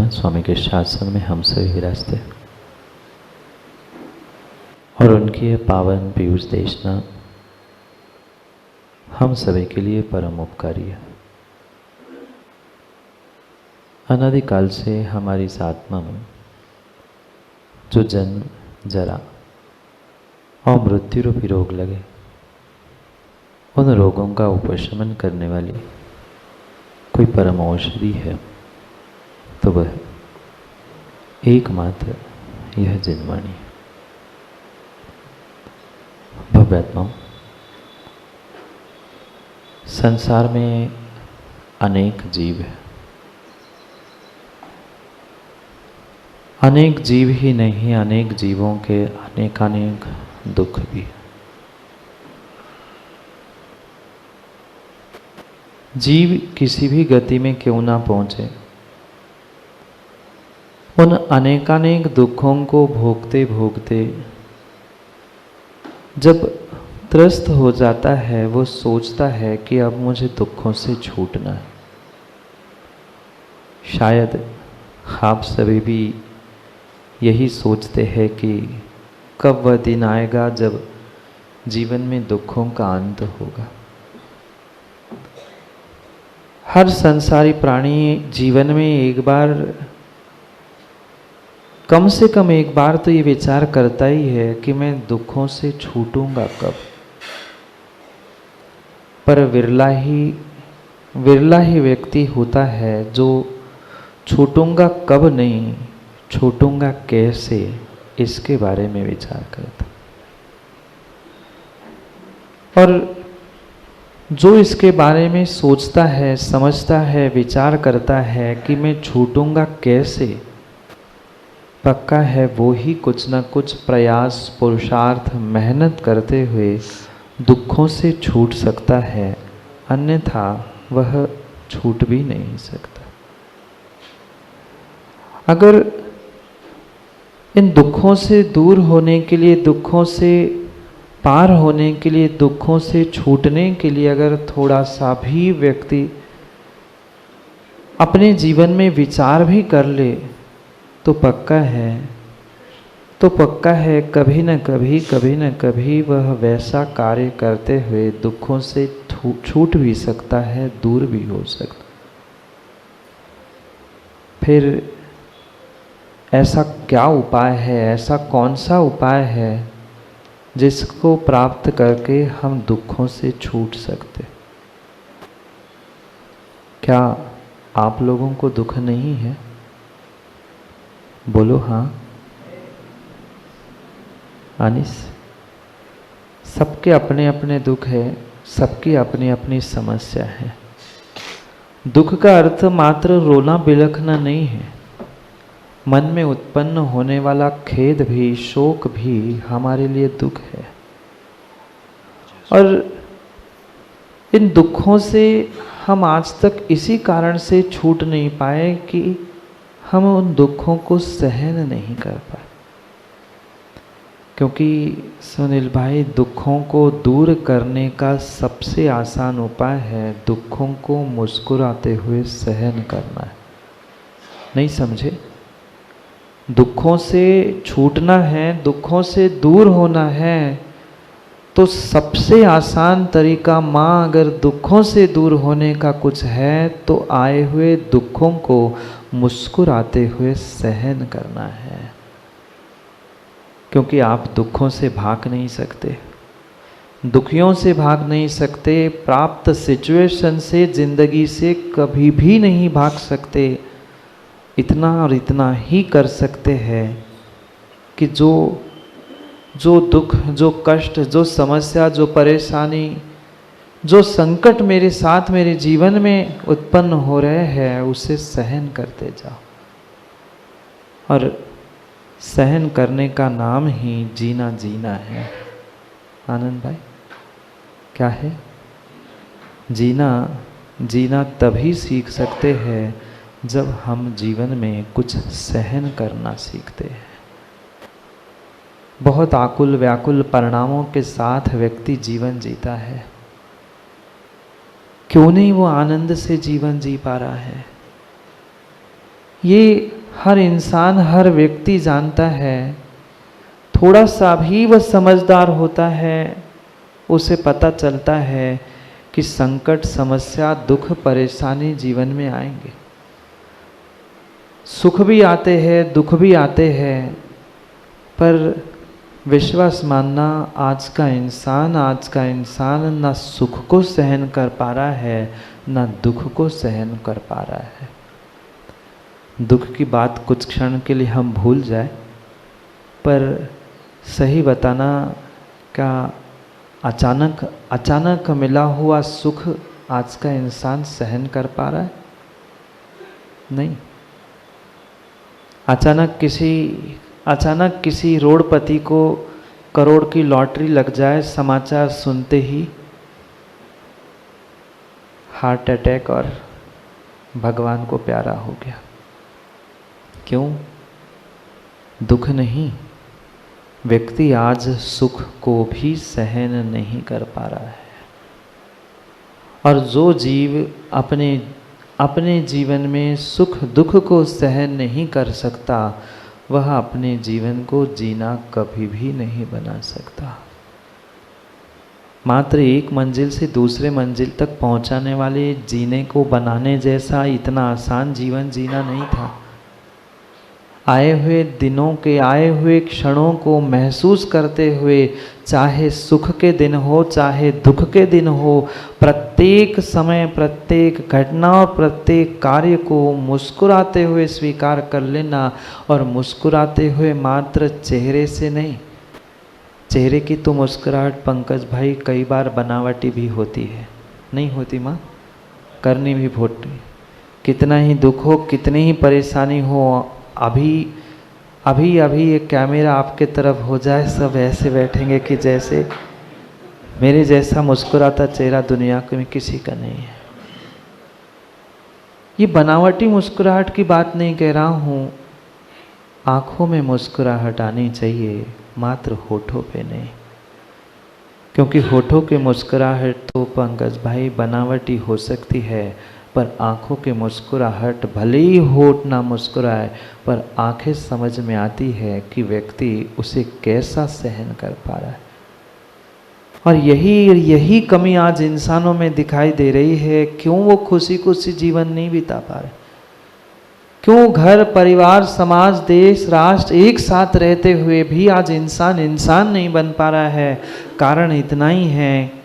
में स्वामी के शासन में हम सभी विराजते और उनकी ये पावन पीयूष देशना हम सभी के लिए परम उपकारी है। अनादिकाल से हमारी इस आत्मा में जो जन्म, जरा और मृत्यु रूपी रोग लगे, उन रोगों का उपशमन करने वाली कोई परम औषधि है तो वह एकमात्र यह जिनवाणी है। भव्यात्माओं, संसार में अनेक जीव हैं। अनेक जीव ही नहीं, अनेक जीवों के अनेक दुख भी हैं। जीव किसी भी गति में क्यों ना पहुंचे, उन अनेकानेक दुखों को भोगते भोगते जब त्रस्त हो जाता है, वो सोचता है कि अब मुझे दुखों से छूटना है। शायद आप सभी भी यही सोचते हैं कि कब वह दिन आएगा जब जीवन में दुखों का अंत होगा। हर संसारी प्राणी जीवन में एक बार, कम से कम एक बार तो ये विचार करता ही है कि मैं दुखों से छूटूंगा कब। पर विरला ही व्यक्ति होता है जो छूटूंगा कब नहीं, छूटूंगा कैसे, इसके बारे में विचार करता। और जो इसके बारे में सोचता है, समझता है, विचार करता है कि मैं छूटूंगा कैसे, पक्का है वो ही कुछ न कुछ प्रयास, पुरुषार्थ, मेहनत करते हुए दुखों से छूट सकता है, अन्यथा वह छूट भी नहीं सकता। अगर इन दुखों से दूर होने के लिए, दुखों से पार होने के लिए, दुखों से छूटने के लिए अगर थोड़ा सा भी व्यक्ति अपने जीवन में विचार भी कर ले तो पक्का है कभी न कभी वह वैसा कार्य करते हुए दुखों से छूट भी सकता है, दूर भी हो सकता। फिर ऐसा क्या उपाय है, ऐसा कौन सा उपाय है जिसको प्राप्त करके हम दुखों से छूट सकते? क्या आप लोगों को दुख नहीं है? बोलो हाँ। अनिस, सबके अपने अपने दुख है, सबकी अपनी अपनी समस्या है। दुख का अर्थ मात्र रोना बिलखना नहीं है। मन में उत्पन्न होने वाला खेद भी, शोक भी हमारे लिए दुख है। और इन दुखों से हम आज तक इसी कारण से छूट नहीं पाए कि हम उन दुखों को सहन नहीं कर पाए। क्योंकि सुनील भाई, दुखों को दूर करने का सबसे आसान उपाय है दुखों को मुस्कुराते हुए सहन करना है। नहीं समझे? दुखों से छूटना है, दुखों से दूर होना है, तो सबसे आसान तरीका, माँ अगर दुखों से दूर होने का कुछ है तो आए हुए दुखों को मुस्कुराते हुए सहन करना है। क्योंकि आप दुखों से भाग नहीं सकते, दुखियों से भाग नहीं सकते, प्राप्त सिचुएशन से, जिंदगी से कभी भी नहीं भाग सकते। इतना और इतना ही कर सकते हैं कि जो दुख, जो कष्ट, जो समस्या, जो परेशानी, जो संकट मेरे साथ, मेरे जीवन में उत्पन्न हो रहे हैं, उसे सहन करते जाओ। और सहन करने का नाम ही जीना है। आनंद भाई, क्या है? जीना तभी सीख सकते हैं जब हम जीवन में कुछ सहन करना सीखते हैं। बहुत आकुल व्याकुल परिणामों के साथ व्यक्ति जीवन जीता है, क्यों नहीं वो आनंद से जीवन जी पा रहा है? ये हर इंसान, हर व्यक्ति जानता है, थोड़ा सा भी वह समझदार होता है, उसे पता चलता है कि संकट, समस्या, दुख, परेशानी जीवन में आएंगे। सुख भी आते हैं, दुख भी आते हैं, पर विश्वास मानना, आज का इंसान ना सुख को सहन कर पा रहा है, ना दुख को सहन कर पा रहा है। दुख की बात कुछ क्षण के लिए हम भूल जाए, पर सही बताना, क्या अचानक मिला हुआ सुख आज का इंसान सहन कर पा रहा है? नहीं। अचानक किसी रोडपति को करोड़ की लॉटरी लग जाए, समाचार सुनते ही हार्ट अटैक और भगवान को प्यारा हो गया। क्यों? दुख नहीं, व्यक्ति आज सुख को भी सहन नहीं कर पा रहा है। और जो जीव अपने जीवन में सुख दुख को सहन नहीं कर सकता, वह अपने जीवन को जीना कभी भी नहीं बना सकता। मात्र एक मंजिल से दूसरे मंजिल तक पहुंचाने वाले जीने को बनाने जैसा इतना आसान जीवन जीना नहीं था। आए हुए दिनों के, आए हुए क्षणों को महसूस करते हुए, चाहे सुख के दिन हो, चाहे दुख के दिन हो, प्रत्येक समय, प्रत्येक घटना और प्रत्येक कार्य को मुस्कुराते हुए स्वीकार कर लेना। और मुस्कुराते हुए मात्र चेहरे से नहीं, चेहरे की तो मुस्कुराहट पंकज भाई कई बार बनावटी भी होती है, नहीं होती माँ? करनी भी फोटी। कितना ही दुख हो, कितनी ही परेशानी हो, अभी ये कैमरा आपके तरफ हो जाए, सब ऐसे बैठेंगे कि जैसे मेरे जैसा मुस्कुराता चेहरा दुनिया में किसी का नहीं है। ये बनावटी मुस्कुराहट की बात नहीं कह रहा हूँ, आंखों में मुस्कुराहट आनी चाहिए, मात्र होठों पे नहीं। क्योंकि होठों की मुस्कुराहट तो पंकज भाई बनावटी हो सकती है, पर आँखों की मुस्कुराहट, भले ही होठ ना मुस्कुराए, पर आँखें समझ में आती है कि व्यक्ति उसे कैसा सहन कर पा रहा है। और यही कमी आज इंसानों में दिखाई दे रही है। क्यों वो खुशी जीवन नहीं बिता पा रहे? क्यों घर, परिवार, समाज, देश, राष्ट्र एक साथ रहते हुए भी आज इंसान नहीं बन पा रहा है? कारण इतना ही है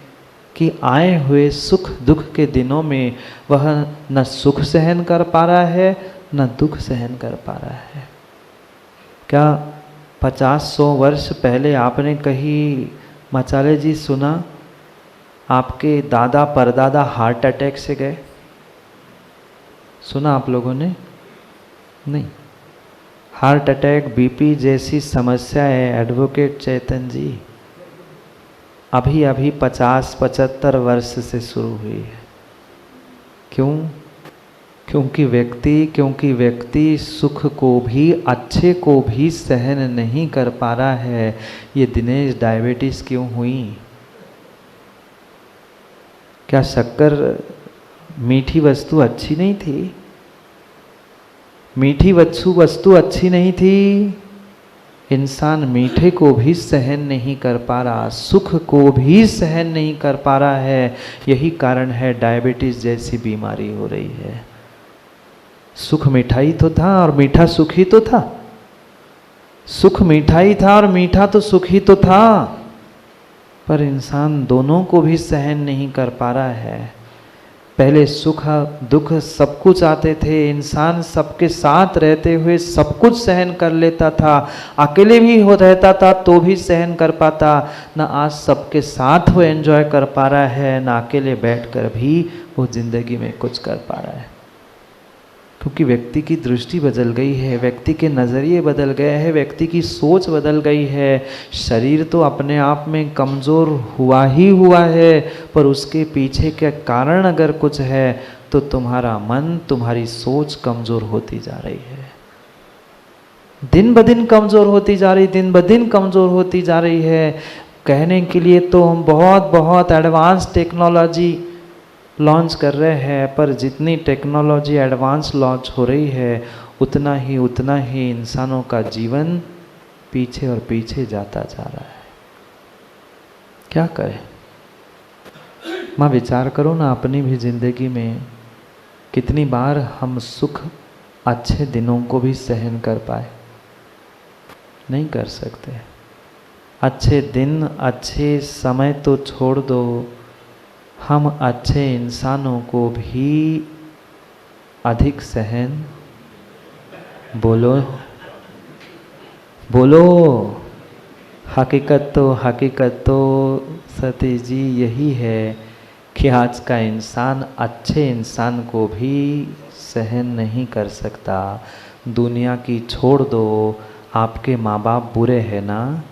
कि आए हुए सुख दुख के दिनों में वह न सुख सहन कर पा रहा है, न दुख सहन कर पा रहा है। क्या 50-100 वर्ष पहले आपने कहीं मचाले जी सुना आपके दादा परदादा हार्ट अटैक से गए? सुना आप लोगों ने? नहीं। हार्ट अटैक, बीपी जैसी समस्या है एडवोकेट चेतन जी, अभी 50-75 वर्ष से शुरू हुई है। क्यों? क्योंकि व्यक्ति सुख को भी, अच्छे को भी सहन नहीं कर पा रहा है। ये दिनेश, डायबिटीज क्यों हुई? क्या शक्कर, मीठी वस्तु अच्छी नहीं थी? मीठी वस्तु अच्छी नहीं थी? इंसान मीठे को भी सहन नहीं कर पा रहा, सुख को भी सहन नहीं कर पा रहा है। यही कारण है डायबिटीज जैसी बीमारी हो रही है। सुख मिठाई तो था और मीठा सुख ही तो था। सुख मिठाई था और मीठा तो सुख ही तो था, पर इंसान दोनों को भी सहन नहीं कर पा रहा है। पहले सुख दुख सब कुछ आते थे, इंसान सबके साथ रहते हुए सब कुछ सहन कर लेता था, अकेले भी हो रहता था तो भी सहन कर पाता। ना आज सबके साथ वो एंजॉय कर पा रहा है, ना अकेले बैठकर भी वो जिंदगी में कुछ कर पा रहा है। क्योंकि व्यक्ति की दृष्टि बदल गई है, व्यक्ति के नज़रिए बदल गए हैं, व्यक्ति की सोच बदल गई है। शरीर तो अपने आप में कमज़ोर हुआ ही हुआ है, पर उसके पीछे के कारण अगर कुछ है तो तुम्हारा मन, तुम्हारी सोच कमज़ोर होती जा रही है। दिन ब दिन कमज़ोर होती जा रही, दिन ब दिन कमज़ोर होती जा रही है। कहने के लिए तो हम बहुत एडवांस टेक्नोलॉजी लॉन्च कर रहे हैं, पर जितनी टेक्नोलॉजी एडवांस लॉन्च हो रही है उतना ही इंसानों का जीवन पीछे और पीछे जाता जा रहा है। क्या करें? माँ विचार करो ना, अपनी भी जिंदगी में कितनी बार हम सुख अच्छे दिनों को भी सहन कर पाए? नहीं कर सकते। अच्छे दिन अच्छे समय तो छोड़ दो, हम अच्छे इंसानों को भी अधिक सहन, बोलो बोलो, हकीकत तो सतीश जी यही है कि आज का इंसान अच्छे इंसान को भी सहन नहीं कर सकता। दुनिया की छोड़ दो, आपके माँ बाप बुरे हैं ना,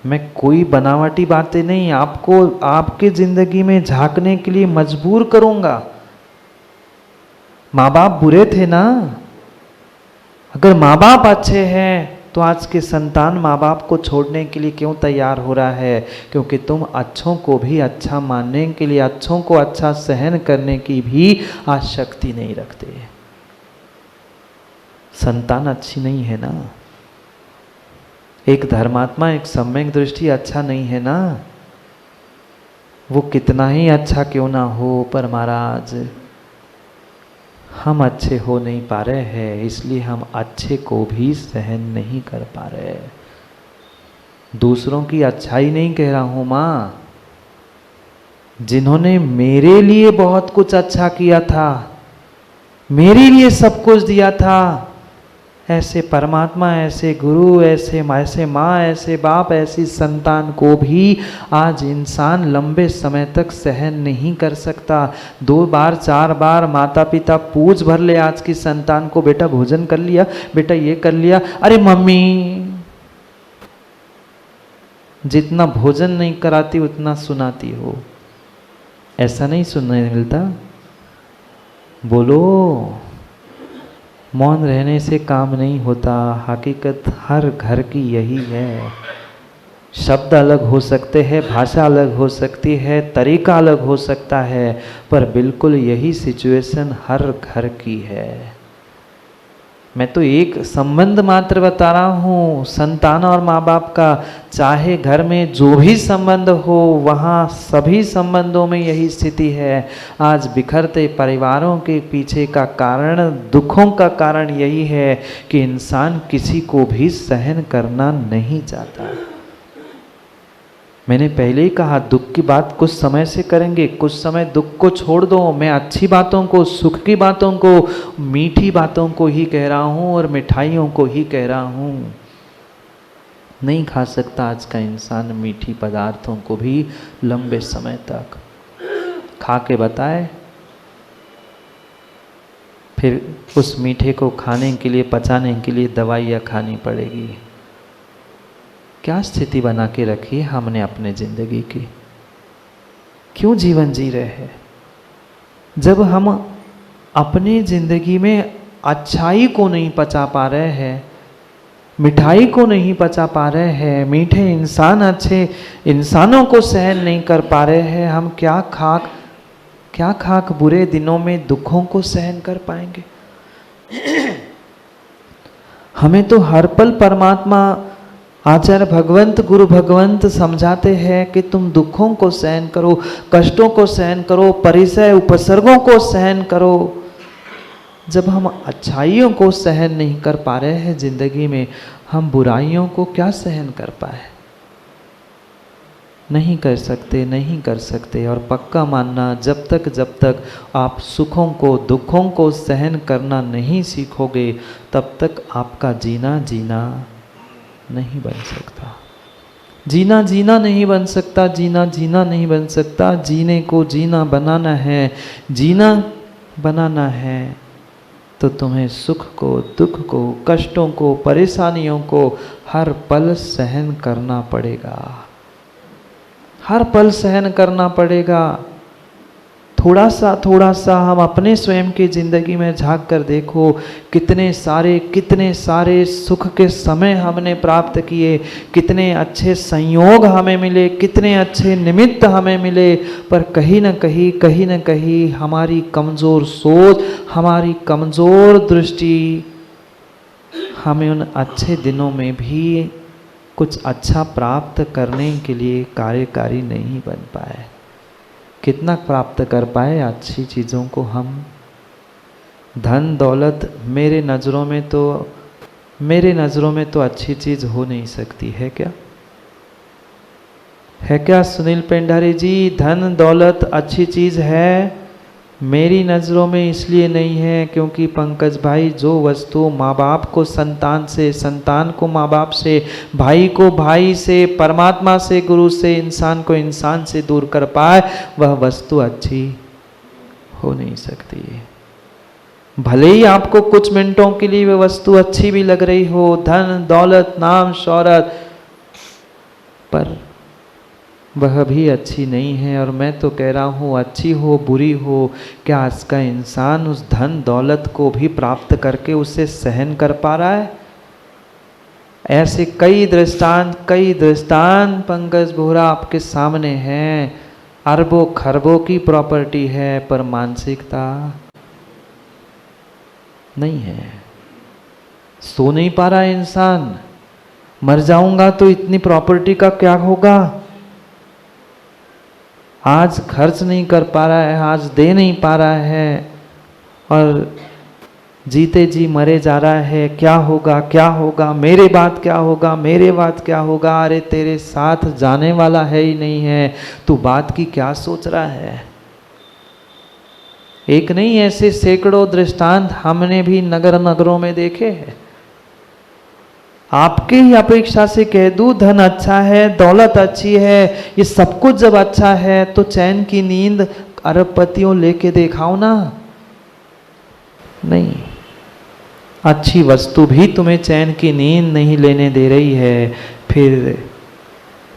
मैं कोई बनावटी बातें नहीं आपको आपके ज़िंदगी में झांकने के लिए मजबूर करूँगा। माँ बाप बुरे थे ना, अगर माँ बाप अच्छे हैं तो आज के संतान माँ बाप को छोड़ने के लिए क्यों तैयार हो रहा है? क्योंकि तुम अच्छों को भी अच्छा मानने के लिए, अच्छों को अच्छा सहन करने की भी आज शक्ति नहीं रखते। संतान अच्छी नहीं है ना, एक धर्मात्मा, एक सम्यक दृष्टि अच्छा नहीं है ना, वो कितना ही अच्छा क्यों ना हो, पर महाराज हम अच्छे हो नहीं पा रहे हैं, इसलिए हम अच्छे को भी सहन नहीं कर पा रहे। दूसरों की अच्छाई नहीं कह रहा हूं माँ, जिन्होंने मेरे लिए बहुत कुछ अच्छा किया था, मेरे लिए सब कुछ दिया था, ऐसे परमात्मा, ऐसे गुरु, ऐसे माँ, ऐसे बाप, ऐसी संतान को भी आज इंसान लंबे समय तक सहन नहीं कर सकता। 2 बार 4 बार माता पिता पूछ भर ले आज की संतान को, बेटा भोजन कर लिया, बेटा ये कर लिया, अरे मम्मी, जितना भोजन नहीं कराती उतना सुनाती हो, ऐसा नहीं सुनने मिलता? बोलो, मौन रहने से काम नहीं होता। हकीकत हर घर की यही है। शब्द अलग हो सकते हैं, भाषा अलग हो सकती है, तरीका अलग हो सकता है, पर बिल्कुल यही सिचुएशन हर घर की है। मैं तो एक संबंध मात्र बता रहा हूँ, संतान और माँ बाप का। चाहे घर में जो भी संबंध हो, वहाँ सभी संबंधों में यही स्थिति है। आज बिखरते परिवारों के पीछे का कारण, दुखों का कारण यही है कि इंसान किसी को भी सहन करना नहीं चाहता। मैंने पहले ही कहा, दुख की बात कुछ समय से करेंगे, कुछ समय दुख को छोड़ दो। मैं अच्छी बातों को, सुख की बातों को, मीठी बातों को ही कह रहा हूँ और मिठाइयों को ही कह रहा हूँ। नहीं खा सकता आज का इंसान मीठी पदार्थों को भी लंबे समय तक। खा के बताए, फिर उस मीठे को खाने के लिए, पचाने के लिए दवाइयाँ खानी पड़ेगी। क्या स्थिति बना के रखी है हमने अपने जिंदगी की? क्यों जीवन जी रहे हैं? जब हम अपनी जिंदगी में अच्छाई को नहीं पचा पा रहे हैं, मिठाई को नहीं पचा पा रहे हैं, मीठे इंसान, अच्छे इंसानों को सहन नहीं कर पा रहे हैं, हम क्या खाक बुरे दिनों में दुखों को सहन कर पाएंगे? हमें तो हर पल परमात्मा, आचार्य भगवंत, गुरु भगवंत समझाते हैं कि तुम दुखों को सहन करो, कष्टों को सहन करो, परिचय उपसर्गों को सहन करो। जब हम अच्छाइयों को सहन नहीं कर पा रहे हैं जिंदगी में, हम बुराइयों को क्या सहन कर पाए? नहीं कर सकते, नहीं कर सकते। और पक्का मानना, जब तक आप सुखों को, दुखों को सहन करना नहीं सीखोगे, तब तक आपका जीना नहीं बन सकता। जीना नहीं बन सकता, जीना नहीं बन सकता। जीने को जीना बनाना है, जीना बनाना है तो तुम्हें सुख को, दुख को, कष्टों को, परेशानियों को हर पल सहन करना पड़ेगा। हर पल सहन करना पड़ेगा। थोड़ा सा हम अपने स्वयं की जिंदगी में झांक कर देखो, कितने सारे सुख के समय हमने प्राप्त किए, कितने अच्छे संयोग हमें मिले, कितने अच्छे निमित्त हमें मिले, पर कहीं न कहीं हमारी कमजोर सोच, हमारी कमजोर दृष्टि हमें उन अच्छे दिनों में भी कुछ अच्छा प्राप्त करने के लिए कार्यकारी नहीं बन पाए। कितना प्राप्त कर पाए अच्छी चीज़ों को हम? धन दौलत मेरे नज़रों में तो अच्छी चीज़ हो नहीं सकती है क्या? है क्या सुनील पेंडारी जी? धन दौलत अच्छी चीज़ है? मेरी नज़रों में इसलिए नहीं है क्योंकि पंकज भाई, जो वस्तु माँ बाप को संतान से, संतान को माँ बाप से, भाई को भाई से, परमात्मा से, गुरु से, इंसान को इंसान से दूर कर पाए, वह वस्तु अच्छी हो नहीं सकती है। भले ही आपको कुछ मिनटों के लिए वह वस्तु अच्छी भी लग रही हो, धन दौलत नाम शौहरत, पर वह भी अच्छी नहीं है। और मैं तो कह रहा हूँ, अच्छी हो बुरी हो, क्या आज का इंसान उस धन दौलत को भी प्राप्त करके उसे सहन कर पा रहा है? ऐसे कई दृष्टांत पंकज बोहरा आपके सामने हैं। अरबों खरबों की प्रॉपर्टी है, पर मानसिकता नहीं है। सो नहीं पा रहा है इंसान, मर जाऊंगा तो इतनी प्रॉपर्टी का क्या होगा? आज खर्च नहीं कर पा रहा है, आज दे नहीं पा रहा है, और जीते जी मरे जा रहा है। क्या होगा, मेरे बाद क्या होगा? अरे तेरे साथ जाने वाला है ही नहीं है, तू बात की क्या सोच रहा है? एक नहीं, ऐसे सैकड़ों दृष्टांत हमने भी नगरों में देखे हैं। आपके ही अपेक्षा से कह दूं, धन अच्छा है, दौलत अच्छी है, ये सब कुछ जब अच्छा है तो चैन की नींद अरबपतियों लेके दिखाओ ना। नहीं, अच्छी वस्तु भी तुम्हें चैन की नींद नहीं लेने दे रही है, फिर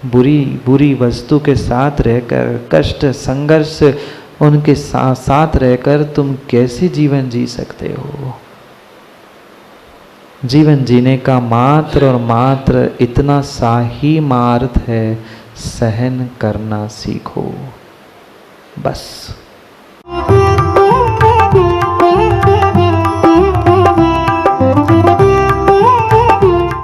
बुरी वस्तु के साथ रहकर, कष्ट संघर्ष उनके साथ रहकर तुम कैसे जीवन जी सकते हो? जीवन जीने का मात्र और मात्र इतना सा ही मार्ग है, सहन करना सीखो, बस।